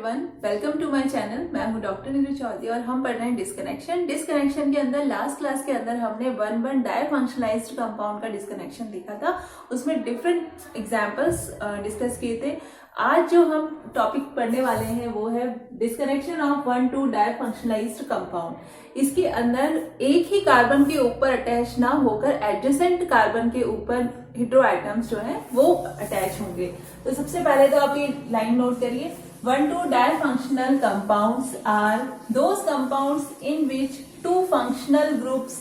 Everyone, welcome to my channel. मैं हूं doctor Neeru Chaudhary और हम पढ़ रहे हैं डिस्कनेक्शन के अंदर लास्ट क्लास के अंदर हमने 1,1 डायफंक्शनलाइज्ड कंपाउंड का डिस्कनेक्शन देखा था। उसमें डिफरेंट एग्जांपल्स डिस्कस किए थे। आज जो हम टॉपिक पढ़ने वाले हैं वो है डिस्कनेक्शन ऑफ 1,2 डायफंक्शनलाइज्ड कंपाउंड। इसके अंदर एक ही कार्बन के ऊपर अटैच ना होकर एडजेसेंट कार्बन के ऊपर हेटेरो आइटम्स जो है वो अटैच होंगे। तो सबसे पहले तो आप ये लाइन नोट करिए, 1,2 difunctional compounds are those compounds in which two functional groups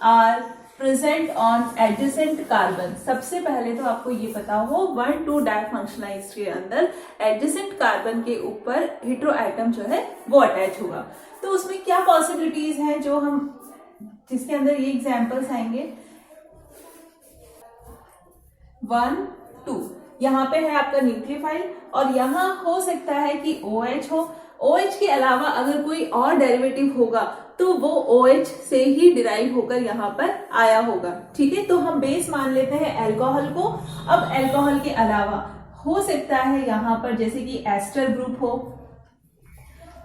are present on adjacent carbon। सबसे पहले तो आपको ये पता हो 1,2 डायफंक्शनलाइज्ड के अंदर एडजेसेंट कार्बन के ऊपर हेटेरो आइटम जो है वो अटैच होगा। तो उसमें क्या पॉसिबिलिटीज हैं जो हम जिसके अंदर ये एग्जांपल्स आएंगे। 1, 2 यहाँ पे है आपका न्यूक्लियोफाइल और यहाँ हो सकता है कि OH हो। OH के अलावा अगर कोई और डेरिवेटिव होगा तो वो OH से ही डिराइव होकर यहाँ पर आया होगा। ठीक है, तो हम बेस मान लेते हैं अल्कोहल को। अब अल्कोहल के अलावा हो सकता है यहाँ पर जैसे कि एस्टर ग्रुप हो,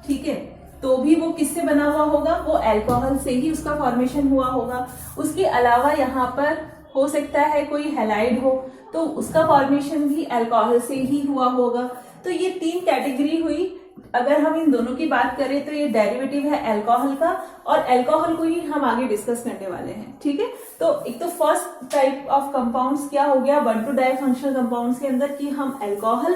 ठीक है, तो भी वो किससे बना हुआ होगा, वो अल्कोहल से ही उसका फॉर्मेशन हुआ होगा। उसके अलावा यहाँ पर हो सकता है कोई हैलाइड हो तो उसका फॉर्मेशन भी अल्कोहल से ही हुआ होगा। तो ये 3 कैटेगरी हुई। अगर हम इन दोनों की बात करें तो ये डेरिवेटिव है अल्कोहल का और अल्कोहल को ही हम आगे डिस्कस करने वाले हैं। ठीक है, तो एक तो फर्स्ट टाइप ऑफ कंपाउंड्स क्या हो गया 1,2 डायफंक्शनल कंपाउंड्स के अंदर कि हम अल्कोहल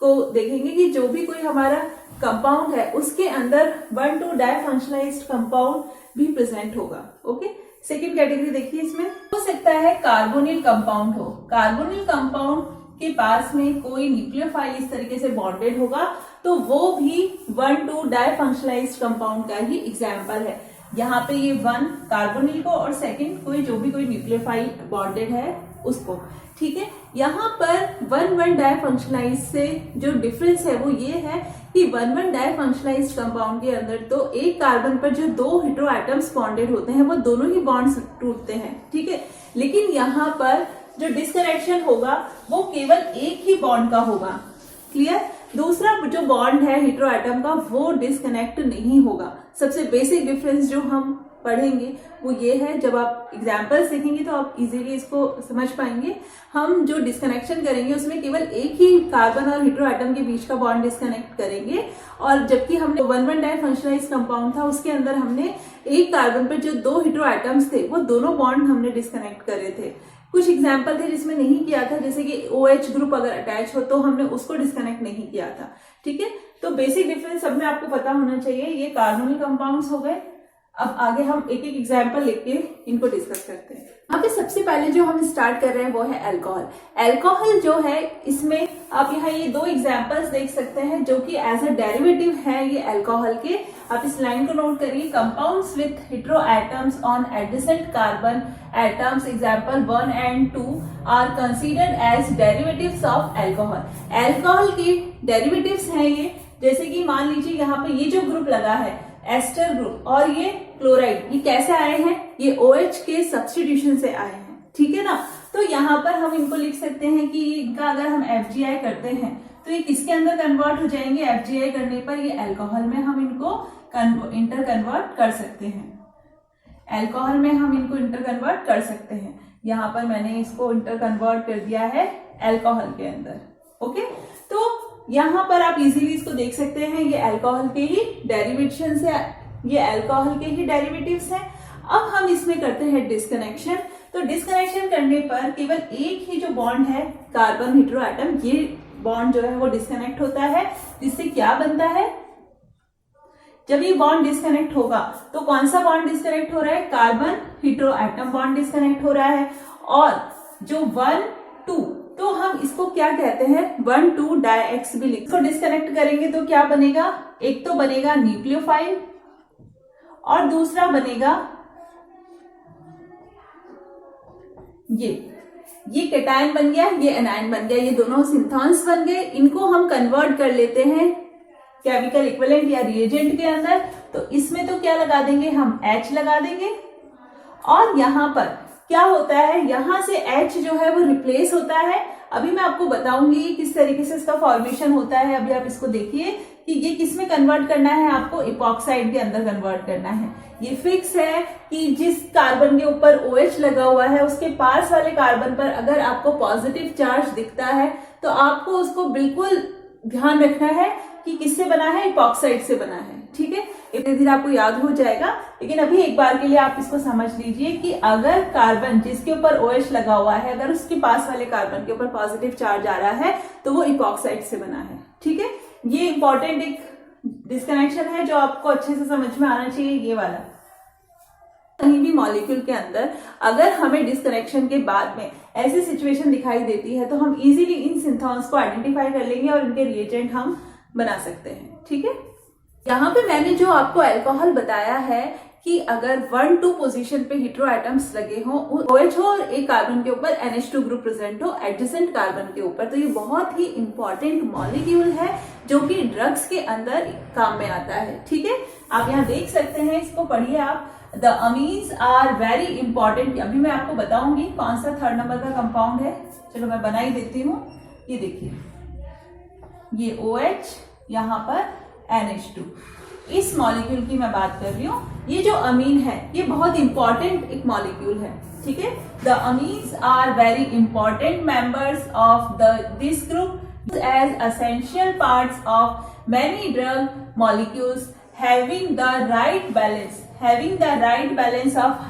को देखेंगे कि जो भी कोई हमारा कंपाउंड है उसके अंदर 1,2 डायफंक्शनलाइज्ड कंपाउंड भी प्रेजेंट होगा। ओके, सेकेंड कैटेगरी देखिए, इसमें हो सकता है कार्बोनिल कंपाउंड हो। कार्बोनिल कंपाउंड के पास में कोई न्यूक्लियोफाइल इस तरीके से बॉन्डेड होगा तो वो भी 1,2 डायफंक्शनलाइज्ड कंपाउंड का ही एग्जाम्पल है। यहाँ पे ये 1 कार्बोनिल को और सेकंड कोई न्यूक्लियोफाइल बॉन्डेड है उसको। ठीक है, यहाँ पर 1,1 डायफंक्शनलाइज्ड से जो डिफरेंस है वो ये है कि 1,1 डायफंक्शनलाइज्ड कंपाउंड के अंदर तो एक कार्बन पर जो 2 हेटेरो आइटम्स बॉन्डेड होते हैं वो दोनों ही बॉन्ड्स टूटते हैं। ठीक है, लेकिन यहाँ पर जो डिस्कनेक्शन होगा वो केवल एक ही बॉन्ड का होगा। क्लियर, दूसरा जो बॉन्ड है हेटेरो आइटम का वो डिस्कनेक्ट नहीं होगा। सबसे बेसिक डिफरेंस जो हम पढ़ेंगे वो ये है, जब आप एग्जाम्पल्स देखेंगे तो आप इजीली इसको समझ पाएंगे। हम जो डिस्कनेक्शन करेंगे उसमें केवल एक ही कार्बन और हेटेरो आइटम के बीच का बॉन्ड डिस्कनेक्ट करेंगे, और जबकि हमने 1,1 डायफंक्शनलाइज्ड कंपाउंड था उसके अंदर हमने एक कार्बन पर जो 2 हेटेरो आइटम्स थे वो दोनों बॉन्ड हमने डिस्कनेक्ट करे थे। कुछ एग्जाम्पल थे जिसमें नहीं किया था, जैसे कि OH ग्रुप अगर अटैच हो तो हमने उसको डिस्कनेक्ट नहीं किया था। ठीक है, तो बेसिक डिफरेंस सब में आपको पता होना चाहिए। ये कार्बोनिल कंपाउंड्स हो गए। अब आगे हम एक एक एग्जाम्पल लेके इनको डिस्कस करते हैं। यहाँ पे सबसे पहले जो हम स्टार्ट कर रहे हैं वो है अल्कोहल। अल्कोहल जो है इसमें आप यहाँ ये 2 एग्जाम्पल्स देख सकते हैं जो कि एज अ डेरिवेटिव है ये अल्कोहल के। आप इस लाइन को नोट करिए, compounds with hetero atoms on adjacent carbon atoms example 1 and 2 are considered as derivatives of alcohol. Alcohol के डेरिवेटिव्स हैं ये, जैसे कि मान लीजिए यहाँ पे ये जो ग्रुप लगा है एस्टर ग्रुप और ये क्लोराइड, ये कैसे आए हैं, ये OH के सब्स्टिट्यूशन से आए हैं। ठीक है ना, तो यहाँ पर हम इनको लिख सकते हैं कि इनका अगर हम FGI करते हैं तो ये किसके अंदर कन्वर्ट हो जाएंगे। FGI करने पर ये अल्कोहल में हम इनको इंटर कन्वर्ट कर सकते हैं। अल्कोहल में हम इनको इंटर कन्वर्ट कर सकते हैं। यहाँ पर मैंने इसको इंटर कन्वर्ट कर दिया है अल्कोहल के अंदर। ओके, तो यहाँ पर आप इजीली इसको देख सकते हैं, ये अल्कोहल के ही डेरिवेशंस है, ये अल्कोहल के ही डेरिवेटिव्स हैं। अब हम इसमें करते हैं डिस्कनेक्शन। तो डिस्कनेक्शन करने पर केवल एक ही जो बॉन्ड है कार्बन हेटेरो आइटम, ये बॉन्ड जो है वो डिस्कनेक्ट होता है, जिससे क्या बनता है, जब ये बॉन्ड डिस्कनेक्ट होगा तो कौन सा बॉन्ड डिस्कनेक्ट हो रहा है, carbon hetero item bond disconnect हो रहा है। और जो 1, 2 तो हम इसको क्या कहते हैं 1,2 डायएक्स भी लिख। इसको डिस्कनेक्ट करेंगे तो क्या बनेगा, एक तो बनेगा न्यूक्लियोफाइल और दूसरा बनेगा ये कैटायन बन गया, ये एनायन बन गया, ये दोनों सिंथॉन्स बन गए। इनको हम कन्वर्ट कर लेते हैं केमिकल इक्विवेलेंट या रिएजेंट के अंदर। तो इसमें तो क्या लगा देंगे, हम H लगा देंगे और यहाँ पर क्या होता है, यहां से H जो है वो रिप्लेस होता है। अभी मैं आपको बताऊंगी किस तरीके से इसका फॉर्मेशन होता है। अभी आप इसको देखिए कि ये किस में कन्वर्ट करना है, आपको इपॉक्साइड के अंदर कन्वर्ट करना है। ये फिक्स है कि जिस कार्बन के ऊपर OH लगा हुआ है उसके पास वाले कार्बन पर अगर आपको पॉजिटिव चार्ज दिखता है तो आपको उसको बिल्कुल ध्यान रखना है कि किससे बना है, इपॉक्साइड से बना है। ठीक है, इतने दिन आपको याद हो जाएगा, लेकिन अभी एक बार के लिए आप इसको समझ लीजिए कि अगर कार्बन जिसके ऊपर OH लगा हुआ है अगर उसके पास वाले कार्बन के ऊपर पॉजिटिव चार्ज आ रहा है तो वो इपॉक्साइड से बना है। ठीक है, ये इंपॉर्टेंट एक डिस्कनेक्शन है जो आपको अच्छे से समझ में आना चाहिए। ये वाला कहीं भी मॉलिक्यूल के अंदर अगर हमें डिस्कनेक्शन के बाद में ऐसी सिचुएशन दिखाई देती है तो हम इजीली इन सिंथॉन्स को आइडेंटिफाई कर लेंगे और इनके रिएजेंट हम बना सकते हैं। ठीक है, यहाँ पे मैंने जो आपको अल्कोहल बताया है कि अगर 1-2 पोजीशन पे हेटेरो एटम्स लगे हों, OH हो और एक कार्बन के ऊपर NH2 ग्रुप प्रेजेंट हो एडजेसेंट कार्बन के ऊपर, तो ये बहुत ही इंपॉर्टेंट मॉलिक्यूल है जो कि ड्रग्स के अंदर काम में आता है। ठीक है, आप यहाँ देख सकते हैं, इसको पढ़िए आप। The amines are very important. अभी मैं आपको बताऊंगी कौन सा 3rd नंबर का कंपाउंड है। चलो मैं बना ही देती हूँ। ये देखिए, ये OH, यहाँ पर NH2, इस मॉलिक्यूल की मैं बात कर रही हूँ। ये जो अमीन है ये बहुत इंपॉर्टेंट एक मॉलिक्यूल है। ठीक है, the amines are very important members of this group as essential parts of many drug molecules having the right balance of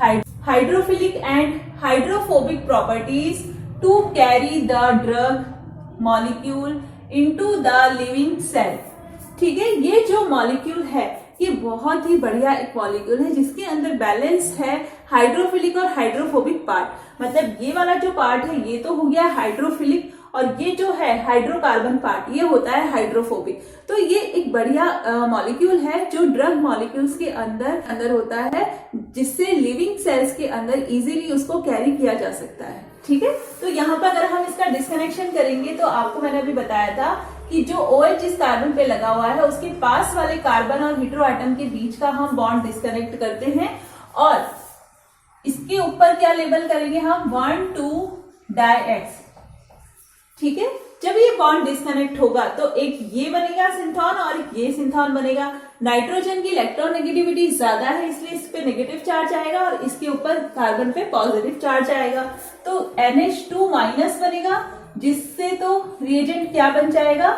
hydrophilic and hydrophobic properties to carry the drug molecule into the living cell। ठीक है, ये जो molecule है ये बहुत ही बढ़िया एक molecule है जिसके अंदर बैलेंस है हाइड्रोफिलिक और हाइड्रोफोबिक पार्ट। मतलब ये वाला जो पार्ट है ये तो हो गया हाइड्रोफिलिक और ये जो है हाइड्रोकार्बन पार्ट ये होता है हाइड्रोफोबिक। तो ये एक बढ़िया मॉलिक्यूल है जो ड्रग मॉलिक्यूल्स के अंदर होता है जिससे लिविंग सेल्स के अंदर इजीली उसको कैरी किया जा सकता है। ठीक है, तो यहाँ पर अगर हम इसका डिस्कनेक्शन करेंगे तो आपको मैंने अभी बताया था कि जो OH जिस कार्बन पे लगा हुआ है उसके पास वाले कार्बन और हेटेरो एटम के बीच का हम बॉन्ड डिस्कनेक्ट करते हैं और इसके ऊपर क्या लेबल करेंगे हम, 1,2-डाइएक्स। ठीक है, जब ये बॉन्ड डिस्कनेक्ट होगा तो एक ये बनेगा सिंथॉन और एक ये सिंथॉन बनेगा। नाइट्रोजन की इलेक्ट्रोनेगेटिविटी ज्यादा है इसलिए इस पे नेगेटिव चार्ज आएगा और इसके ऊपर कार्बन पे पॉजिटिव चार्ज आएगा। तो NH2- बनेगा जिससे तो रिएजेंट क्या बन जाएगा,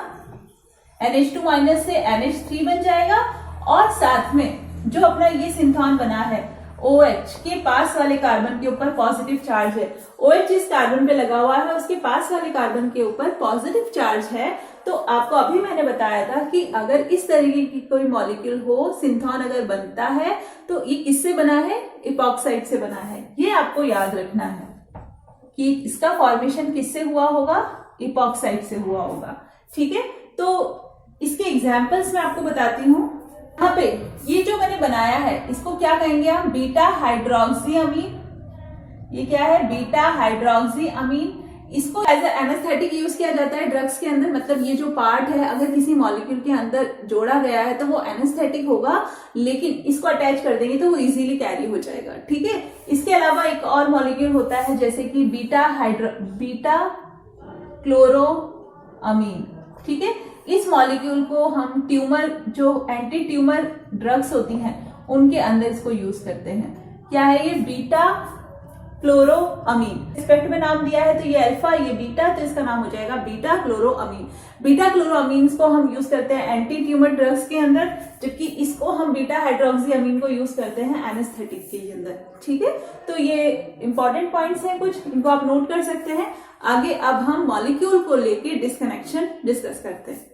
NH2- से NH3 बन जाएगा और साथ में जो अपना ये सिंथॉन बना है OH के पास वाले कार्बन के ऊपर पॉजिटिव चार्ज है। OH जिस कार्बन पे लगा हुआ है उसके पास वाले कार्बन के ऊपर पॉजिटिव चार्ज है। तो आपको अभी मैंने बताया था कि अगर इस तरीके की कोई मॉलिक्यूल हो, सिंथॉन अगर बनता है तो ये किससे बना है, इपॉक्साइड से बना है। ये आपको याद रखना है कि इसका फॉर्मेशन किससे हुआ होगा, इपॉक्साइड से हुआ होगा। ठीक है, तो इसके एग्जाम्पल्स मैं आपको बताती हूँ। यहाँ पे ये जो मैंने बनाया है इसको क्या कहेंगे हम, बीटा हाइड्रोक्सी अमीन। ये क्या है, बीटा हाइड्रोक्सी अमीन। इसको एज एनेस्थेटिक यूज किया जाता है ड्रग्स के अंदर। मतलब ये जो पार्ट है अगर किसी मॉलिक्यूल के अंदर जोड़ा गया है तो वो एनेस्थेटिक होगा, लेकिन इसको अटैच कर देंगे तो वो इजीली कैरी हो जाएगा। ठीक है, इसके अलावा एक और मॉलिक्यूल होता है जैसे कि बीटा क्लोरो अमीन। ठीक है, इस मॉलिक्यूल को हम ट्यूमर, जो एंटी ट्यूमर ड्रग्स होती हैं उनके अंदर इसको यूज करते हैं। क्या है ये, बीटा क्लोरो अमीन। रिस्पेक्ट में नाम दिया है तो ये अल्फा, ये बीटा, तो इसका नाम हो जाएगा बीटा क्लोरो अमीन। बीटा क्लोरो अमीन्स को हम यूज करते हैं एंटी ट्यूमर ड्रग्स के अंदर, जबकि इसको हम बीटा हाइड्रोक्सी अमीन को यूज करते हैं एनेस्थेटिक के अंदर। ठीक है, तो ये इंपॉर्टेंट पॉइंट्स हैं कुछ, इनको आप नोट कर सकते हैं। आगे अब हम मॉलिक्यूल को लेके डिस्कनेक्शन डिस्कस करते हैं।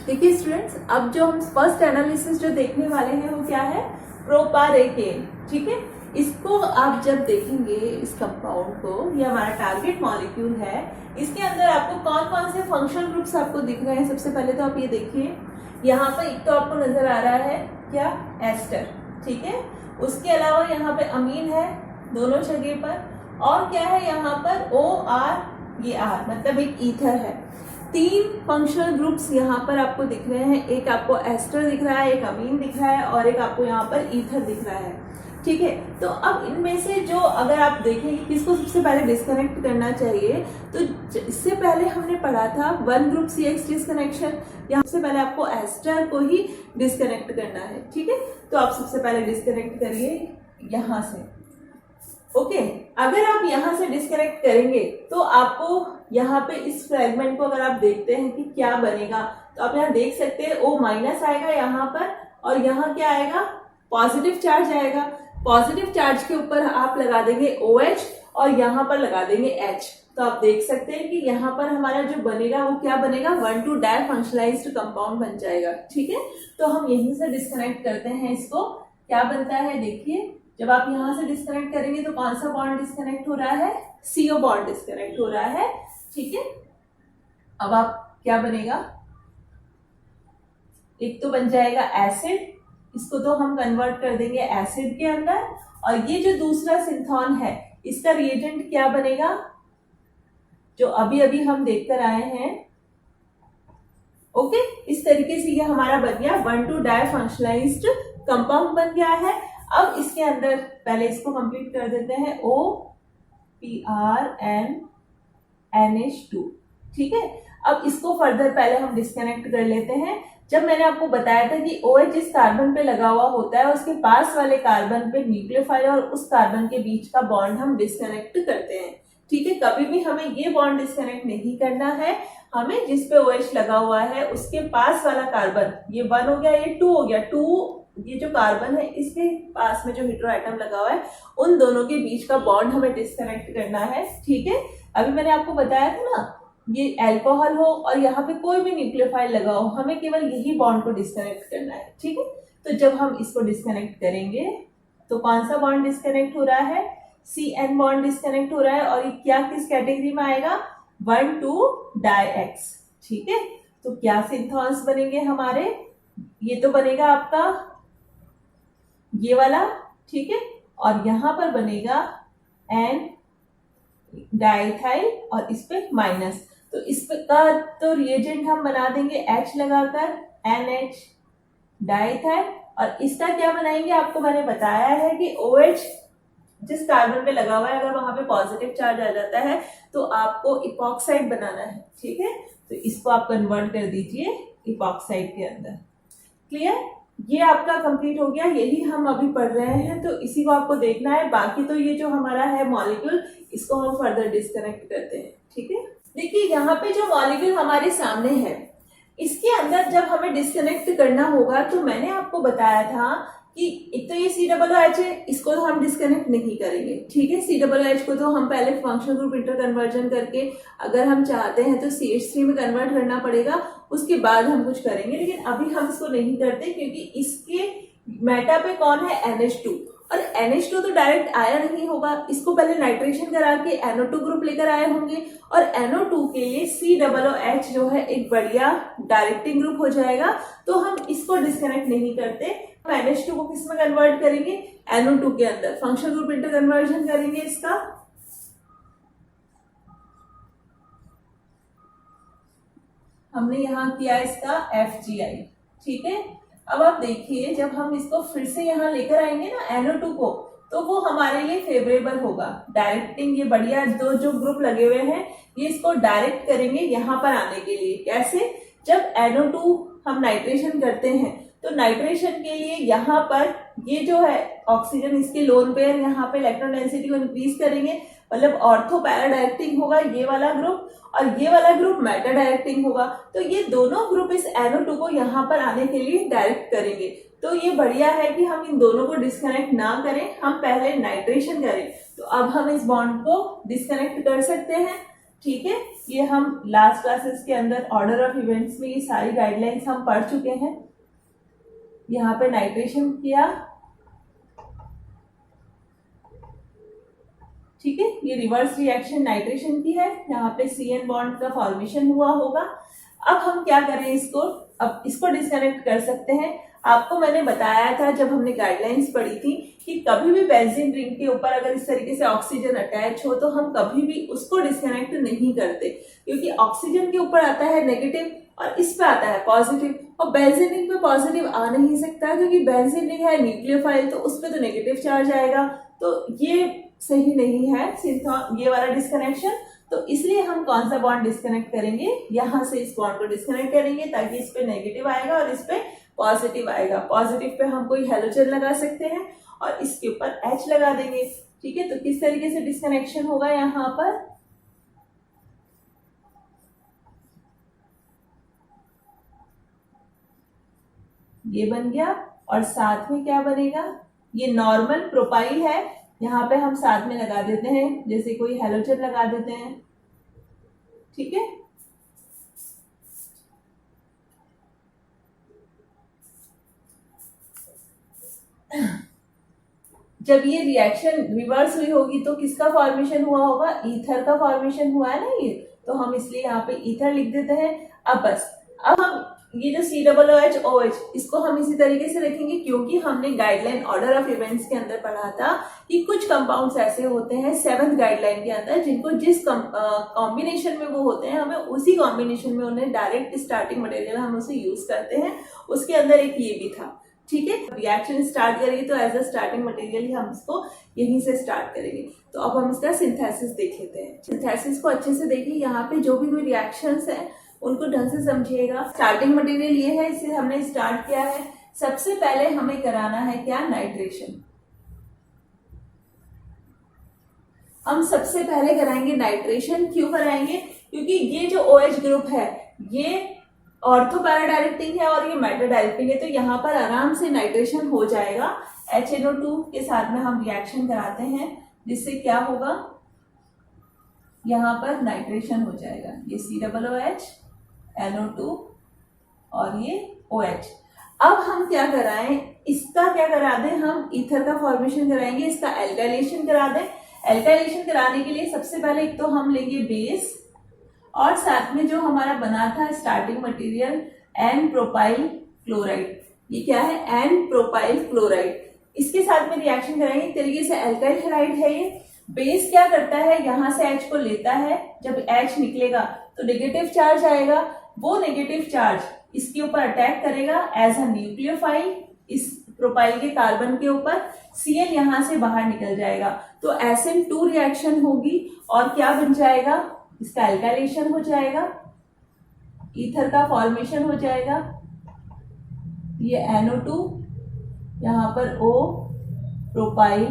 देखिए स्टूडेंट्स, अब जो हम फर्स्ट एनालिसिस जो देखने वाले हैं वो क्या है, प्रोपारेकेन। ठीक है, इसको आप जब देखेंगे इस कंपाउंड को, ये हमारा टारगेट मॉलिक्यूल है, इसके अंदर आपको कौन कौन से फंक्शनल ग्रुप्स आपको दिख रहे हैं। सबसे पहले तो आप ये देखिए, यहाँ पर एक तो आपको नजर आ रहा है क्या, एस्टर। ठीक है, उसके अलावा यहाँ पे अमीन है दोनों जगह पर, और क्या है यहाँ पर OR, ये R, मतलब एक ईथर है। 3 फंक्शनल ग्रुप्स यहाँ पर आपको दिख रहे हैं, एक आपको एस्टर दिख रहा है, एक अमीन दिख रहा है और एक आपको यहाँ पर ईथर दिख रहा है। ठीक है। तो अब इनमें से जो अगर आप देखेंगे किसको सबसे पहले डिस्कनेक्ट करना चाहिए, तो इससे पहले हमने पढ़ा था वन ग्रुप CH डिस्कनेक्शन, यहाँ से पहले आपको एस्टर को ही डिस्कनेक्ट करना है, ठीक है। तो आप सबसे पहले डिस्कनेक्ट करिए यहाँ से, ओके। अगर आप यहाँ से डिस्कनेक्ट करेंगे तो आपको यहाँ पे इस फ्रेगमेंट को अगर आप देखते हैं कि क्या बनेगा, तो आप यहाँ देख सकते हैं O माइनस आएगा यहाँ पर, और यहाँ क्या आएगा, पॉजिटिव चार्ज आएगा। पॉजिटिव चार्ज के ऊपर आप लगा देंगे OH और यहाँ पर लगा देंगे H। तो आप देख सकते हैं कि यहाँ पर हमारा जो बनेगा वो क्या बनेगा, 1,2 डाइफंक्शनलाइज्ड कंपाउंड बन जाएगा, ठीक है। तो हम यहीं से डिस्कनेक्ट करते हैं इसको, क्या बनता है देखिए। जब आप यहाँ से डिस्कनेक्ट करेंगे तो कौन सा बॉन्ड डिस्कनेक्ट हो रहा है, CO बॉन्ड डिस्कनेक्ट हो रहा है, ठीक है। अब आप क्या बनेगा, एक तो बन जाएगा एसिड, इसको तो हम कन्वर्ट कर देंगे एसिड के अंदर, और ये जो दूसरा सिंथॉन है इसका रिएजेंट क्या बनेगा, जो अभी अभी हम देखकर आए हैं, ओके। इस तरीके से ये हमारा बन गया 1,2 डाइफंक्शनलाइज्ड कंपाउंड बन गया है। अब इसके अंदर पहले इसको कंप्लीट कर देते हैं, OPRNNH2, ठीक है। अब इसको फर्दर पहले हम डिस्कनेक्ट कर लेते हैं। जब मैंने आपको बताया था कि OH जिस कार्बन पे लगा हुआ होता है उसके पास वाले कार्बन पे न्यूक्लियोफाइल और उस कार्बन के बीच का बॉन्ड हम डिस्कनेक्ट करते हैं, ठीक है। कभी भी हमें ये बॉन्ड डिस्कनेक्ट नहीं करना है, हमें जिस पे OH लगा हुआ है उसके पास वाला कार्बन, ये 1 हो गया, ये 2 हो गया, 2 ये जो कार्बन है इसके पास में जो हेटेरो एटम लगा हुआ है उन दोनों के बीच का बॉन्ड हमें डिस्कनेक्ट करना है, ठीक है। अभी मैंने आपको बताया था ना, ये अल्कोहल हो और यहाँ पे कोई भी न्यूक्लियोफाइल लगा हो, हमें केवल यही बॉन्ड को डिस्कनेक्ट करना है, ठीक है। तो जब हम इसको डिस्कनेक्ट करेंगे तो कौन सा बॉन्ड डिस्कनेक्ट हो रहा है, CN बॉन्ड डिस्कनेक्ट हो रहा है, और ये क्या किस कैटेगरी में आएगा, 1,2 डाइएक्स, ठीक है। तो क्या सिंथॉन्स बनेंगे हमारे, ये तो बनेगा आपका ये वाला, ठीक है, और यहां पर बनेगा N डाइथाइल और इस पे माइनस, तो इस पे का तो रिएजेंट हम बना देंगे H लगाकर, NH डाइथाइल, और इसका क्या बनाएंगे, आपको मैंने बताया है कि OH जिस कार्बन पे लगा हुआ है अगर वहां पे पॉजिटिव चार्ज आ जाता है तो आपको इपॉक्साइड बनाना है, ठीक है। तो इसको आप कन्वर्ट कर दीजिए इपॉक्साइड के अंदर, क्लियर। ये आपका कंप्लीट हो गया, यही हम अभी पढ़ रहे हैं, तो इसी को आपको देखना है। बाकी तो ये जो हमारा है मॉलिक्यूल, इसको हम फर्दर डिस्कनेक्ट करते हैं, ठीक है। देखिए यहाँ पे जो मॉलिक्यूल हमारे सामने है, इसके अंदर जब हमें डिस्कनेक्ट करना होगा तो मैंने आपको बताया था कि एक तो ये COOH है, इसको तो हम डिस्कनेक्ट नहीं करेंगे, ठीक है। COOH को तो हम पहले फंक्शनल ग्रुप इंटरकन्वर्जन करके अगर हम चाहते हैं तो CH3 में कन्वर्ट करना पड़ेगा, उसके बाद हम कुछ करेंगे, लेकिन अभी हम इसको नहीं करते क्योंकि इसके मेटा पे कौन है, NH2, और NH2 तो डायरेक्ट आया नहीं होगा, इसको पहले नाइट्रेशन करा के NO2 ग्रुप लेकर आए होंगे, और NO2 के लिए COOH जो है एक बढ़िया डायरेक्टिंग ग्रुप हो जाएगा, तो हम इसको डिस्कनेक्ट नहीं करते। NH2 को किस में कन्वर्ट करेंगे, NO2 के अंदर फंक्शनल ग्रुप इंटर कन्वर्जन करेंगे इसका। हमने यहाँ किया इसका FGI, ठीक है। अब आप देखिए जब हम इसको फिर से यहाँ लेकर आएंगे ना NO2 को, तो वो हमारे लिए फेवरेबल होगा, डायरेक्टिंग, ये बढ़िया दो जो ग्रुप लगे हुए हैं ये इसको डायरेक्ट करेंगे यहाँ पर आने के लिए। कैसे, जब NO2 हम नाइट्रेशन करते हैं तो नाइट्रेशन के लिए यहाँ पर ये जो है ऑक्सीजन, इसके लोन पेयर यहाँ पे इलेक्ट्रॉन डेंसिटी को इंक्रीज करेंगे, मतलब ऑर्थो पैरा डायरेक्टिंग होगा ये वाला ग्रुप, और ये वाला ग्रुप मेटा डायरेक्टिंग होगा। तो ये दोनों ग्रुप इस NO2 को यहाँ पर आने के लिए डायरेक्ट करेंगे। तो ये बढ़िया है कि हम इन दोनों को डिस्कनेक्ट ना करें, हम पहले नाइट्रेशन करें। तो अब हम इस बॉन्ड को डिस्कनेक्ट कर सकते हैं, ठीक है। ये हम लास्ट क्लासेस के अंदर ऑर्डर ऑफ इवेंट्स में ये सारी गाइडलाइंस हम पढ़ चुके हैं। यहाँ पे नाइट्रेशन किया, ठीक है, ये रिवर्स रिएक्शन नाइट्रेशन की है, यहाँ पे CN बॉन्ड का फॉर्मेशन हुआ होगा। अब हम क्या करें इसको, अब इसको डिस्कनेक्ट कर सकते हैं। आपको मैंने बताया था जब हमने गाइडलाइंस पढ़ी थी कि कभी भी बेंजीन रिंग के ऊपर अगर इस तरीके से ऑक्सीजन अटैच हो तो हम कभी भी उसको डिस्कनेक्ट नहीं करते, क्योंकि ऑक्सीजन के ऊपर आता है नेगेटिव और इस पे आता है पॉजिटिव, और बेंजीन रिंग पे पॉजिटिव आ नहीं सकता क्योंकि बेंजीन रिंग है न्यूक्लियोफाइल, तो उस पे तो नेगेटिव चार्ज आएगा, तो ये सही नहीं है ये वाला डिस्कनेक्शन। तो इसलिए हम कौन सा बॉन्ड डिस्कनेक्ट करेंगे, यहां से इस बॉन्ड को डिस्कनेक्ट करेंगे ताकि इस पे नेगेटिव आएगा और इस पे पॉजिटिव आएगा। पॉजिटिव पे हम कोई हेलोजन लगा सकते हैं और इसके ऊपर H लगा देंगे। ठीक है, तो किस तरीके से डिस्कनेक्शन होगा यहाँ पर, ये बन गया, और साथ में क्या बनेगा, ये नॉर्मल प्रोपाइल है, यहाँ पे हम साथ में लगा देते हैं, जैसे कोई हेलोजन लगा देते हैं। ठीक है, जब ये रिएक्शन रिवर्स हुई होगी तो किसका फॉर्मेशन हुआ होगा, ईथर का फॉर्मेशन हुआ है ना ये, तो हम इसलिए यहाँ पे ईथर लिख देते हैं। अब बस, अब हम ये जो COOH इसको हम इसी तरीके से रखेंगे क्योंकि हमने गाइडलाइन ऑर्डर ऑफ इवेंट्स के अंदर पढ़ा था कि कुछ कंपाउंड्स ऐसे होते हैं 7th गाइडलाइन के अंदर जिनको जिस कॉम्बिनेशन में वो होते हैं हमें उसी कॉम्बिनेशन में उन्हें डायरेक्ट स्टार्टिंग मटेरियल हम उसे यूज करते हैं। उसके अंदर एक ये भी था। ठीक है, रिएक्शन स्टार्ट करेंगे तो एज अ स्टार्टिंग मटेरियल ही हम इसको यहीं से स्टार्ट करेंगे। तो अब हम इसका सिंथेसिस देख लेते हैं। सिंथेसिस को अच्छे से देखिए, यहाँ पे जो भी कोई रिएक्शंस है उनको ढंग से समझिएगा। स्टार्टिंग मटेरियल ये है, इसे हमने स्टार्ट किया है। सबसे पहले हमें कराना है क्या, नाइट्रेशन। हम सबसे पहले कराएंगे नाइट्रेशन। क्यों कराएंगे, क्योंकि ये जो OH ग्रुप है ये ऑर्थो पैरा डायरेक्टिंग है और ये मेटा डायरेक्टिंग है, तो यहाँ पर आराम से नाइट्रेशन हो जाएगा। HNO2 के साथ में हम रिएक्शन कराते हैं जिससे क्या होगा, यहाँ पर नाइट्रेशन हो जाएगा। ये COOH NO2 और ये OH। अब हम क्या कराएं, इसका क्या करा दें, हम ईथर का फॉर्मेशन कराएंगे, इसका एल्काइलेशन करा दें। एल्काइलेशन कराने के लिए सबसे पहले एक तो हम लेंगे बेस और साथ में जो हमारा बना था starting material N propyl chloride, ये क्या है, N प्रोपाइल क्लोराइड, इसके साथ में रिएक्शन कराएंगे। एक तरीके से एल्काइल हैलाइड है ये। बेस क्या करता है, यहां से H को लेता है, जब H निकलेगा तो नेगेटिव चार्ज आएगा, वो नेगेटिव चार्ज इसके ऊपर अटैक करेगा एज अ न्यूक्लियोफाइल इस प्रोपाइल के कार्बन के ऊपर, Cl यहां से बाहर निकल जाएगा, तो SN2 रिएक्शन होगी और क्या बन जाएगा, इसका एल्काइलेशन हो जाएगा, ईथर का फॉर्मेशन हो जाएगा, ये NO2 यहाँ पर O प्रोपाइल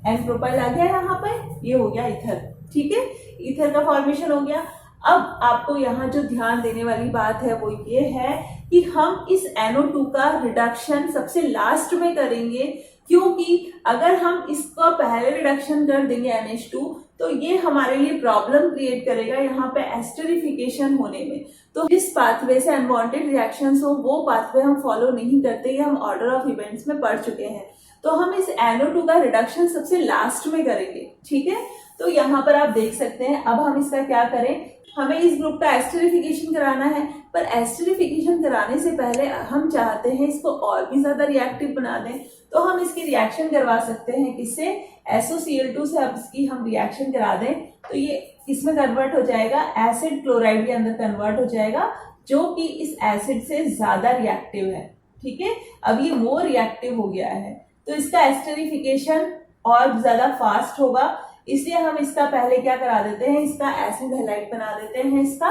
N प्रोपाइल आ गया यहाँ पर, ये हो गया ईथर। ठीक है, ईथर का फॉर्मेशन हो गया। अब आपको यहाँ जो ध्यान देने वाली बात है वो ये है कि हम इस NO2 का रिडक्शन सबसे लास्ट में करेंगे, क्योंकि अगर हम इसका पहले रिडक्शन कर देंगे NH2 तो ये हमारे लिए प्रॉब्लम क्रिएट करेगा यहाँ पे एस्टरिफिकेशन होने में। तो जिस पाथवे से अनवांटेड रिएक्शंस हो वो पाथवे हम फॉलो नहीं करते, ये हम ऑर्डर ऑफ इवेंट्स में पढ़ चुके हैं। तो हम इस NO2 का रिडक्शन सबसे लास्ट में करेंगे। ठीक है, तो यहाँ पर आप देख सकते हैं। अब हम इसका क्या करें, हमें इस ग्रुप का एस्टरिफिकेशन कराना है, पर एस्टरिफिकेशन कराने से पहले हम चाहते हैं इसको और भी ज्यादा रिएक्टिव बना दें, तो हम इसकी रिएक्शन करवा सकते हैं किससे, SOCl2 से। अब इसकी हम रिएक्शन करा दें तो ये किसमें कन्वर्ट हो जाएगा, एसिड क्लोराइड के अंदर कन्वर्ट हो जाएगा, जो कि इस एसिड से ज्यादा रिएक्टिव है। ठीक है, अब ये मोर रिएक्टिव हो गया है, तो इसका एस्टरिफिकेशन और ज्यादा फास्ट होगा, इसलिए हम इसका पहले क्या करा देते हैं, इसका एसिड हैलाइड बना देते हैं इसका।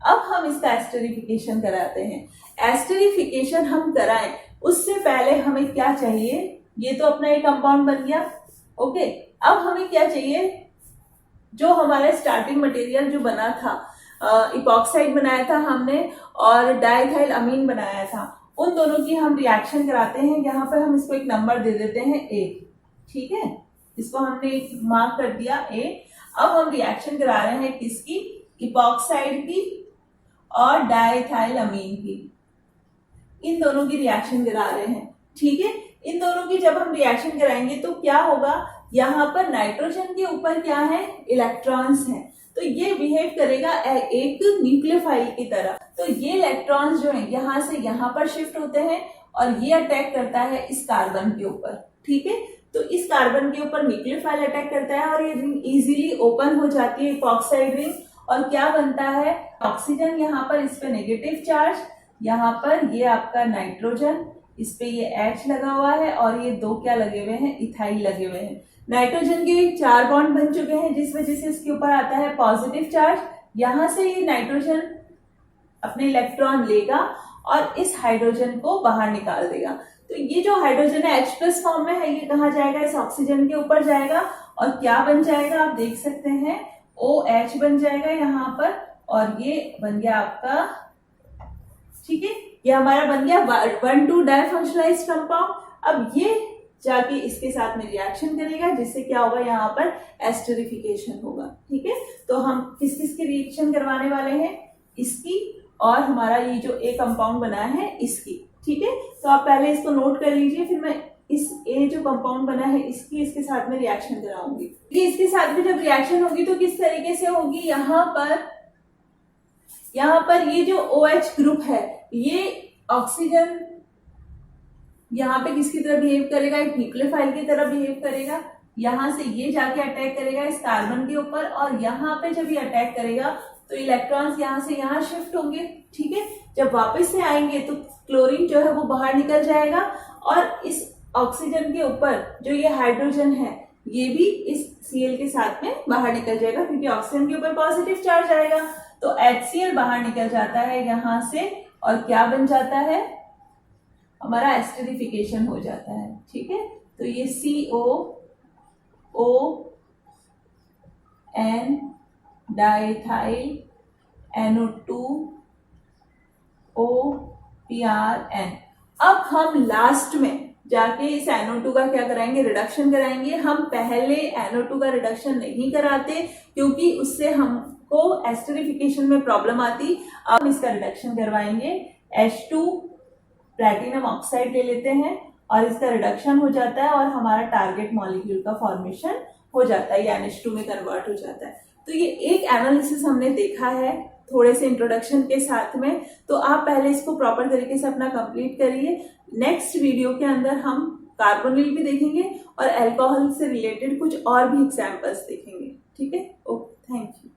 अब हम इसका एस्टरिफिकेशन कराते हैं। एस्टरिफिकेशन हम कराएं उससे पहले हमें क्या चाहिए, ये तो अपना एक कंपाउंड बन गया। ओके, अब हमें क्या चाहिए, जो हमारा स्टार्टिंग मटेरियल जो बना था, इपॉक्साइड बनाया था हमने और डाइथाइल अमीन बनाया था, उन दोनों की हम रिएक्शन कराते हैं। यहाँ पर हम इसको एक नंबर दे देते हैं A। ठीक है, इसको हमने एक मार्क कर दिया A। अब हम रिएक्शन करा रहे हैं किसकी, इपॉक्साइड की और डाइथाइल अमीन की, इन दोनों की रिएक्शन करा रहे हैं। ठीक है, इन दोनों की जब हम रिएक्शन कराएंगे तो क्या होगा, यहाँ पर नाइट्रोजन के ऊपर क्या है, इलेक्ट्रॉन्स हैं, तो ये बिहेव करेगा एक न्यूक्लियोफाइल की तरह। तो ये इलेक्ट्रॉन्स जो है यहाँ से यहाँ पर शिफ्ट होते हैं और ये अटैक करता है इस कार्बन के ऊपर। ठीक है, तो इस कार्बन के ऊपर न्यूक्लियोफाइल अटैक करता है और ये रिंग इजीली ओपन हो जाती है, इपॉक्साइड रिंग, और क्या बनता है, ऑक्सीजन यहाँ पर इस पे नेगेटिव चार्ज, यहाँ पर ये आपका नाइट्रोजन, इस पे ये H लगा हुआ है और ये दो क्या लगे हुए हैं, इथाइल लगे हुए हैं। नाइट्रोजन के 4 बॉन्ड बन चुके हैं जिस वजह से इसके ऊपर आता है पॉजिटिव चार्ज। यहां से ये नाइट्रोजन अपने इलेक्ट्रॉन लेगा और इस हाइड्रोजन को बाहर निकाल देगा। तो ये जो हाइड्रोजन है H+ फॉर्म में है, ये कहाँ जाएगा, इस ऑक्सीजन के ऊपर जाएगा और क्या बन जाएगा, आप देख सकते हैं OH बन जाएगा यहाँ पर, और ये बन गया आपका, ठीक है, ये हमारा बन गया 1,2 डाइफंक्शनलाइज्ड कंपाउंड। अब ये जाके इसके साथ में रिएक्शन करेगा जिससे क्या होगा, यहाँ पर एस्टरिफिकेशन होगा। ठीक है, तो हम किस किस की रिएक्शन करवाने वाले हैं, इसकी और हमारा ये जो ए कंपाउंड बना है इसकी। ठीक है, तो आप पहले इसको नोट कर लीजिए, फिर मैं इस ए जो कंपाउंड बना है इसकी इसके साथ में रिएक्शन कराऊंगी। इसके साथ में जब रिएक्शन होगी तो किस तरीके से होगी, यहाँ पर ये जो OH ग्रुप है ये ऑक्सीजन यहाँ पे किसकी तरह बिहेव करेगा, एक न्यूक्लियोफाइल की तरह बिहेव करेगा। यहां से ये जाके अटैक करेगा इस कार्बन के ऊपर, और यहाँ पे जब ये अटैक करेगा तो इलेक्ट्रॉन्स यहाँ से यहाँ शिफ्ट होंगे। ठीक है, जब वापस से आएंगे तो क्लोरीन जो है वो बाहर निकल जाएगा और इस ऑक्सीजन के ऊपर जो ये हाइड्रोजन है ये भी इस Cl के साथ में बाहर निकल जाएगा, क्योंकि ऑक्सीजन के ऊपर पॉजिटिव चार्ज आएगा। तो HCl बाहर निकल जाता है यहाँ से, और क्या बन जाता है, हमारा एस्टरिफिकेशन हो जाता है। ठीक है, तो ये COON डाइथाइल NO2OPRN। अब हम लास्ट में जाके इस NO2 का क्या कराएंगे, रिडक्शन कराएंगे। हम पहले NO2 का रिडक्शन नहीं कराते क्योंकि उससे हमको एस्टरिफिकेशन में प्रॉब्लम आती। अब हम इसका रिडक्शन करवाएंगे। H2 प्लैटिनम ऑक्साइड ले लेते हैं और इसका रिडक्शन हो जाता है और हमारा टारगेट मॉलिक्यूल का फॉर्मेशन हो जाता है, या NH2 में कन्वर्ट हो जाता है। तो ये एक एनालिसिस हमने देखा है थोड़े से इंट्रोडक्शन के साथ में, तो आप पहले इसको प्रॉपर तरीके से अपना कंप्लीट करिए। नेक्स्ट वीडियो के अंदर हम कार्बोनिल भी देखेंगे और अल्कोहल से रिलेटेड कुछ और भी एग्जाम्पल्स देखेंगे। ठीक है, ओके, थैंक यू।